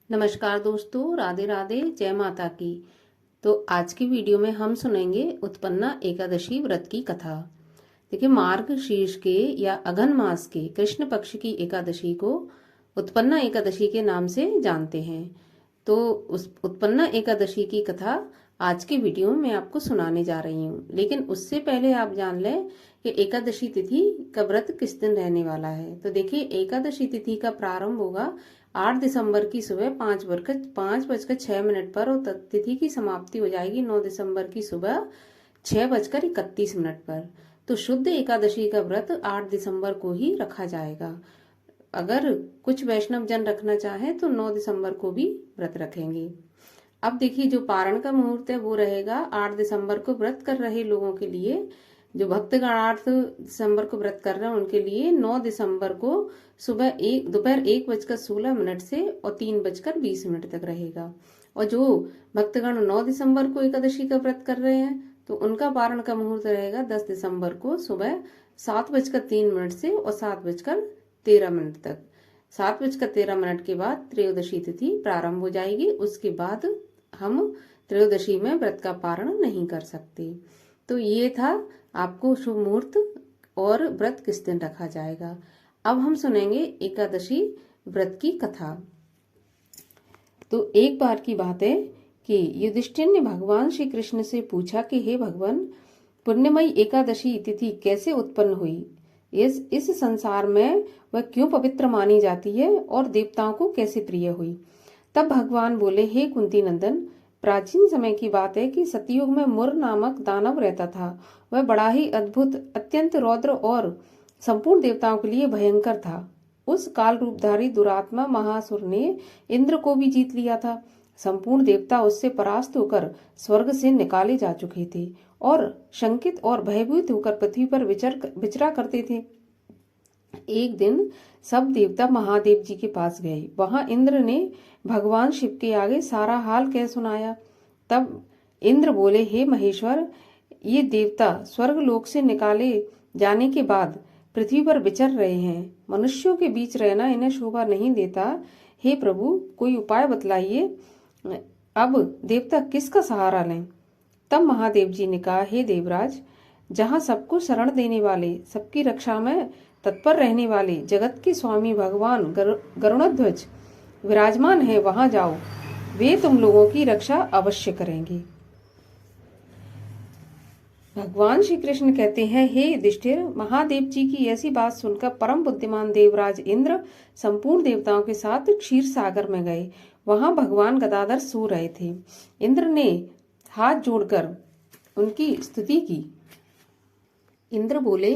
नमस्कार दोस्तों, राधे राधे, जय माता की। तो आज की वीडियो में हम सुनेंगे उत्पन्ना एकादशी व्रत की कथा। देखिए, मार्ग शीर्ष के या अघन मास के कृष्ण पक्ष की एकादशी को उत्पन्ना एकादशी के नाम से जानते हैं। तो उस उत्पन्ना एकादशी की कथा आज की वीडियो में मैं आपको सुनाने जा रही हूँ। लेकिन उससे पहले आप जान लें कि एकादशी तिथि का व्रत किस दिन रहने वाला है। तो देखिए, एकादशी तिथि का प्रारंभ होगा 8 दिसंबर की सुबह 5:06 पर और तिथि की समाप्ति हो जाएगी 9 दिसंबर की सुबह 6:31 पर। तो शुद्ध एकादशी का व्रत 8 दिसंबर को ही रखा जाएगा। अगर कुछ वैष्णव जन रखना चाहें तो 9 दिसंबर को भी व्रत रखेंगे। अब देखिए, जो पारण का मुहूर्त है वो रहेगा 8 दिसंबर को व्रत कर रहे लोगों के लिए। जो भक्तगण 8 दिसंबर को व्रत कर रहे हैं उनके लिए 9 दिसंबर को दोपहर 1:16 से और 3:20 तक रहेगा। और जो भक्तगण 9 दिसंबर को एकादशी का व्रत कर रहे हैं तो उनका पारण का मुहूर्त रहेगा 10 दिसंबर को सुबह 7:03 से और 7:13 तक। 7:13 के बाद त्रयोदशी तिथि प्रारंभ हो जाएगी। उसके बाद हम त्रयोदशी में व्रत का पारण नहीं कर सकते। तो ये था आपको शुभ मुहूर्त और व्रत किस दिन रखा जाएगा। अब हम सुनेंगे एकादशी व्रत की कथा। तो एक बार की बात है कि युधिष्ठिर ने भगवान श्री कृष्ण से पूछा कि हे भगवान, पुण्यमयी एकादशी तिथि कैसे उत्पन्न हुई? इस संसार में वह क्यों पवित्र मानी जाती है और देवताओं को कैसे प्रिय हुई? तब भगवान बोले, हे कुंती नंदन, प्राचीन समय की बात है कि सतयुग में मुर नामक दानव रहता था। वह बड़ा ही अद्भुत, अत्यंत रौद्र और संपूर्ण देवताओं के लिए भयंकर था। उस काल रूपधारी दुरात्मा महासुर ने इंद्र को भी जीत लिया था। संपूर्ण देवता उससे परास्त होकर स्वर्ग से निकाले जा चुके थे और शंकित और भयभीत होकर पृथ्वी पर विचरा करते थे। एक दिन सब देवता महादेव जी के पास गए। वहां इंद्र ने भगवान शिव के आगे सारा हाल कह सुनाया। तब इंद्र बोले, हे महेश्वर, ये देवता स्वर्ग लोक से निकाले जाने के बाद पृथ्वी पर विचर रहे हैं। मनुष्यों के बीच रहना इन्हें शोभा नहीं देता। हे प्रभु, कोई उपाय बतलाइए। अब देवता किसका सहारा लें? तब महादेव जी ने कहा, हे देवराज, जहाँ सबको शरण देने वाले, सबकी रक्षा में तत्पर रहने वाले जगत के स्वामी भगवान गरुड़ध्वज विराजमान है, वहां जाओ। वे तुम लोगों की रक्षा अवश्य करेंगे। भगवान श्री कृष्ण कहते हैं, हे युधिष्ठिर, महादेव जी की ऐसी बात सुनकर परम बुद्धिमान देवराज इंद्र संपूर्ण देवताओं के साथ क्षीर सागर में गए। वहां भगवान गदाधर सो रहे थे। इंद्र ने हाथ जोड़कर उनकी स्तुति की। इंद्र बोले,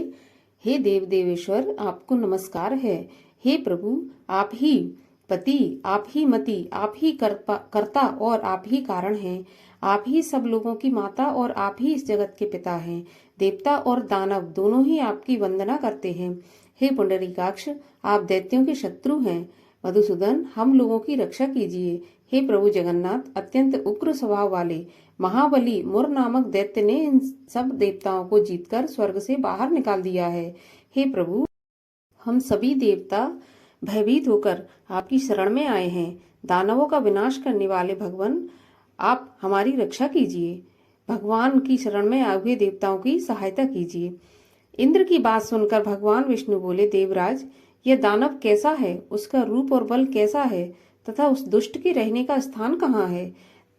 हे देव देवेश्वर, आपको नमस्कार है। हे प्रभु, आप ही पति, आप ही मति, आप ही कर्ता और आप ही कारण हैं। आप ही सब लोगों की माता और आप ही इस जगत के पिता हैं। देवता और दानव दोनों ही आपकी वंदना करते हैं। हे पुंडरीकाक्ष, आप दैत्यों के शत्रु हैं। मधुसूदन, हम लोगों की रक्षा कीजिए। हे प्रभु जगन्नाथ, अत्यंत उग्र स्वभाव वाले महाबली मुर नामक दैत्य ने इन सब देवताओं को जीतकर स्वर्ग से बाहर निकाल दिया है। हे प्रभु, हम सभी देवता भयभीत होकर आपकी शरण में आए हैं। दानवों का विनाश करने वाले भगवान, आप हमारी रक्षा कीजिए। भगवान की शरण में आए हुए देवताओं की सहायता कीजिए। इंद्र की बात सुनकर भगवान विष्णु बोले, देवराज, यह दानव कैसा है? उसका रूप और बल कैसा है तथा उस दुष्ट के रहने का स्थान कहाँ है?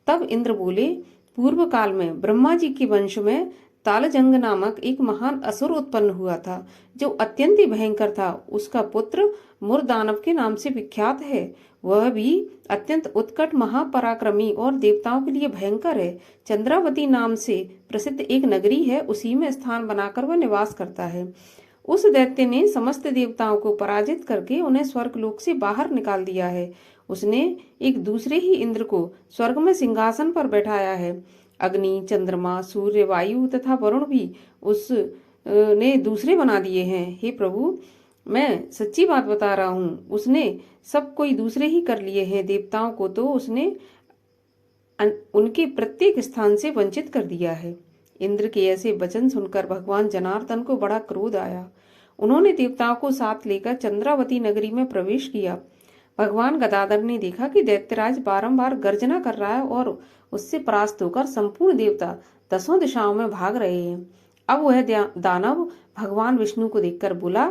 तब इंद्र बोले, पूर्व काल में ब्रह्मा जी के वंश में तालजंग नामक एक महान असुर उत्पन्न हुआ था, जो अत्यंत ही भयंकर था। उसका पुत्र मुर दानव के नाम से विख्यात है। वह भी अत्यंत उत्कट, महापराक्रमी और देवताओं के लिए भयंकर है। चंद्रावती नाम से प्रसिद्ध एक नगरी है, उसी में स्थान बनाकर वह निवास करता है। उस दैत्य ने समस्त देवताओं को पराजित करके उन्हें स्वर्गलोक से बाहर निकाल दिया है। उसने एक दूसरे ही इंद्र को स्वर्ग में सिंहासन पर बैठाया है। अग्नि, चंद्रमा, सूर्य, वायु तथा वरुण भी उस ने दूसरे बना दिए हैं। हे प्रभु, मैं सच्ची बात बता रहा हूँ, उसने सब कोई दूसरे ही कर लिए हैं। देवताओं को तो उसने उनके प्रत्येक स्थान से वंचित कर दिया है। इंद्र के ऐसे वचन सुनकर भगवान जनार्दन को बड़ा क्रोध आया। उन्होंने देवताओं को साथ लेकर चंद्रावती नगरी में प्रवेश किया। भगवान गदाधर ने देखा कि दैत्यराज बारंबार गर्जना कर रहा है और उससे परास्त होकर संपूर्ण देवता 10 दिशाओं में भाग रहे हैं। अब वह दानव भगवान विष्णु को देखकर बोला,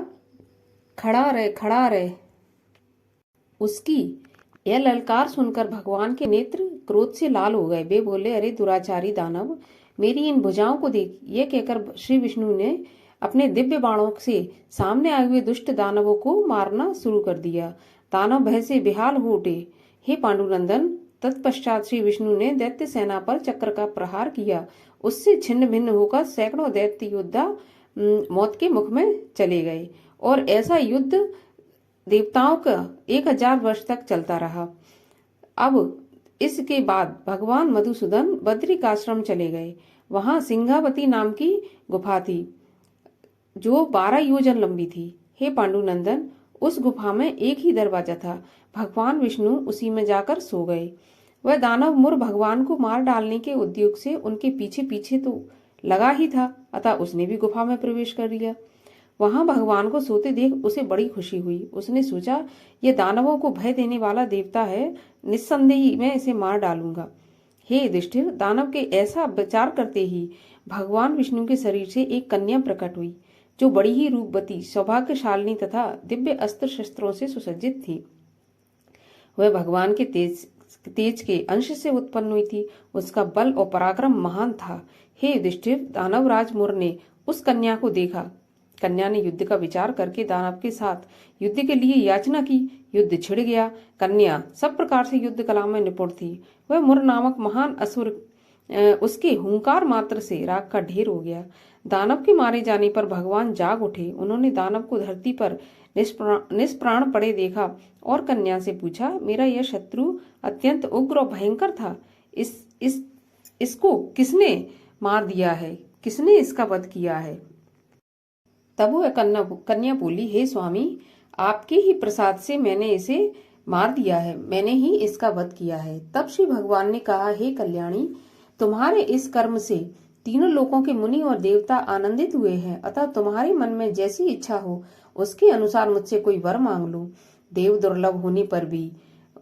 खड़ा रहे, खड़ा रहे। उसकी यह ललकार सुनकर भगवान के नेत्र क्रोध से लाल हो गए। वे बोले, अरे दुराचारी दानव, मेरी इन भुजाओं को देख। यह कहकर श्री विष्णु ने अपने दिव्य बाणों से सामने आए हुए दुष्ट दानवों को मारना शुरू कर दिया। दानव भय से बेहाल हो उठे। हे पांडुनंदन, तत्पश्चात श्री विष्णु ने दैत्य सेना पर चक्र का प्रहार किया। उससे छिन्न भिन्न होकर सैकड़ों दैत्य योद्धा मौत के मुख में चले गए और ऐसा युद्ध देवताओं का 1000 वर्ष तक चलता रहा। अब इसके बाद भगवान मधुसूदन बद्रिकाश्रम चले गए। वहां सिंहावती नाम की गुफा थी जो 12 योजन लंबी थी। हे पांडुनंदन, उस गुफा में एक ही दरवाजा था। भगवान विष्णु उसी में जाकर सो गए। वह दानव मुर भगवान को मार डालने के उद्योग से उनके पीछे पीछे तो लगा ही था, अतः उसने भी गुफा में प्रवेश कर लिया। वहां भगवान को सोते देख उसे बड़ी खुशी हुई। उसने सोचा, यह दानवों को भय देने वाला देवता है, निस्संदेही मैं इसे मार डालूंगा। हे युधिष्ठिर, दानव के ऐसा विचार करते ही भगवान विष्णु के शरीर से एक कन्या प्रकट हुई जो बड़ी ही रूपवती, सौभाग्यशालिनी तथा दिव्य अस्त्र शस्त्रों से सुसज्जित थी। वह भगवान के तेज के अंश से उत्पन्न हुई थी। उसका बल और पराक्रम महान था। हे युधिष्ठिर, दानवराज मुर ने उस कन्या को देखा। कन्या ने युद्ध का विचार करके दानव के साथ युद्ध के लिए याचना की। युद्ध छिड़ गया। कन्या सब प्रकार से युद्ध कला में निपुण थी। वह मुर नामक महान असुर उसके हुंकार मात्र से राख का ढेर हो गया। दानव के मारे जाने पर भगवान जाग उठे। उन्होंने दानव को धरती पर निष्प्राण पड़े देखा और कन्या से पूछा, मेरा यह शत्रु अत्यंत उग्र और भयंकर था। इसको किसने मार दिया है? किसने इसका वध किया है? तब वह कन्या बोली, हे स्वामी, आपके ही प्रसाद से मैंने इसे मार दिया है। मैंने ही इसका वध किया है। तब श्री भगवान ने कहा, हे कल्याणी, तुम्हारे इस कर्म से तीनों लोकों के मुनि और देवता आनंदित हुए हैं, अतः तुम्हारे मन में जैसी इच्छा हो उसके अनुसार मुझसे कोई वर मांग लो। देव दुर्लभ होने पर भी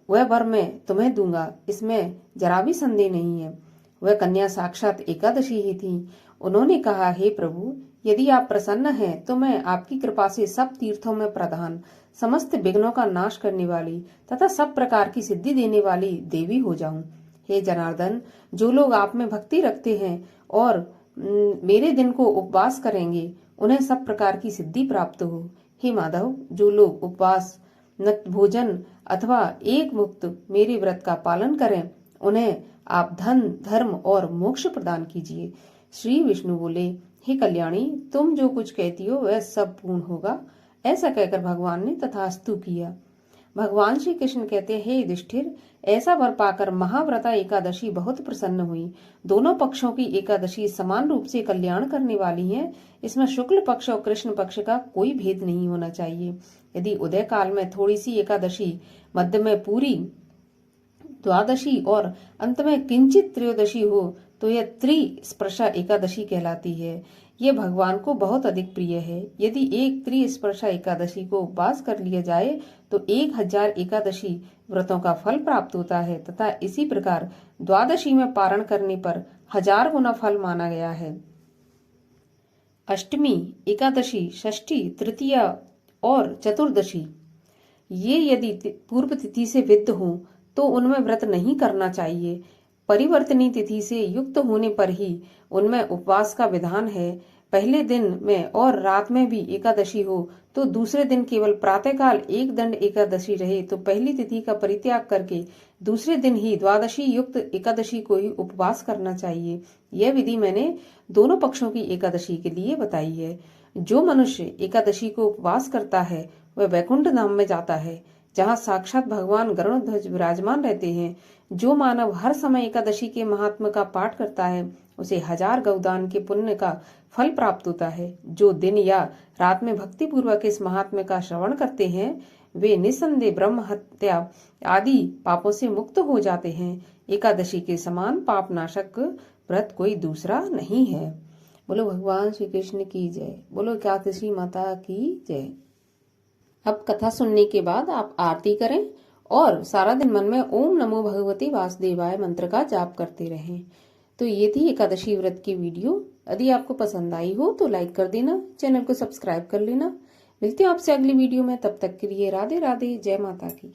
वह वर मैं तुम्हें दूंगा, इसमें जरा भी संदेह नहीं है। वह कन्या साक्षात एकादशी ही थी। उन्होंने कहा, हे प्रभु, यदि आप प्रसन्न हैं तो मैं आपकी कृपा से सब तीर्थों में प्रधान, समस्त विघ्नों का नाश करने वाली तथा सब प्रकार की सिद्धि देने वाली देवी हो जाऊं। हे जनार्दन, जो लोग आप में भक्ति रखते हैं और मेरे दिन को उपवास करेंगे, उन्हें सब प्रकार की सिद्धि प्राप्त हो। हे माधव, जो लोग उपवास, भोजन अथवा एक मुक्त मेरे व्रत का पालन करें, उन्हें आप धन, धर्म और मोक्ष प्रदान कीजिए। श्री विष्णु बोले, हे कल्याणी, तुम जो कुछ कहती हो वह सब पूर्ण होगा। ऐसा कहकर भगवान ने तथास्तु किया। भगवान श्री कृष्ण कहते हैं, हे युधिष्ठिर, ऐसा वर पाकर महाव्रता एकादशी बहुत प्रसन्न हुई। दोनों पक्षों की एकादशी समान रूप से कल्याण करने वाली है। इसमें शुक्ल पक्ष और कृष्ण पक्ष का कोई भेद नहीं होना चाहिए। यदि उदय काल में थोड़ी सी एकादशी, मध्य में पूरी द्वादशी और अंत में किंचित त्रयोदशी हो तो यह त्रिस्पर्शा एकादशी कहलाती है। यह भगवान को बहुत अधिक प्रिय है। यदि एक त्रिस्पर्शा एकादशी को उपवास कर लिया जाए तो 1000 एकादशी व्रतों का फल प्राप्त होता है तथा इसी प्रकार द्वादशी में पारण करने पर 1000 गुना फल माना गया है। अष्टमी, एकादशी, षष्ठी, तृतीया और चतुर्दशी ये यदि पूर्व तिथि से विद्ध हो तो उनमें व्रत नहीं करना चाहिए। परिवर्तनी तिथि से युक्त होने पर ही उनमें उपवास का विधान है। पहले दिन में और रात में भी एकादशी हो तो दूसरे दिन केवल प्रातःकाल एक दंड एकादशी रहे तो पहली तिथि का परित्याग करके दूसरे दिन ही द्वादशी युक्त एकादशी को ही उपवास करना चाहिए। यह विधि मैंने दोनों पक्षों की एकादशी के लिए बताई है। जो मनुष्य एकादशी को उपवास करता है वह वैकुंठ धाम में जाता है, जहाँ साक्षात भगवान गरुड़ध्वज विराजमान रहते हैं। जो मानव हर समय एकादशी के महात्म का पाठ करता है उसे 1000 गौदान के पुण्य का फल प्राप्त होता है। जो दिन या रात में भक्ति पूर्वक इस महात्म्य का श्रवण करते हैं वे निसंदेह ब्रह्म हत्या आदि पापों से मुक्त हो जाते हैं। एकादशी के समान पाप नाशक व्रत कोई दूसरा नहीं है। बोलो भगवान श्री कृष्ण की जय। बोलो एकादशी माता की जय। अब कथा सुनने के बाद आप आरती करें और सारा दिन मन में ओम नमो भगवते वासुदेवाय मंत्र का जाप करते रहें। तो ये थी एकादशी व्रत की वीडियो। यदि आपको पसंद आई हो तो लाइक कर देना, चैनल को सब्सक्राइब कर लेना। मिलते हैं आपसे अगली वीडियो में, तब तक के लिए राधे राधे, जय माता की।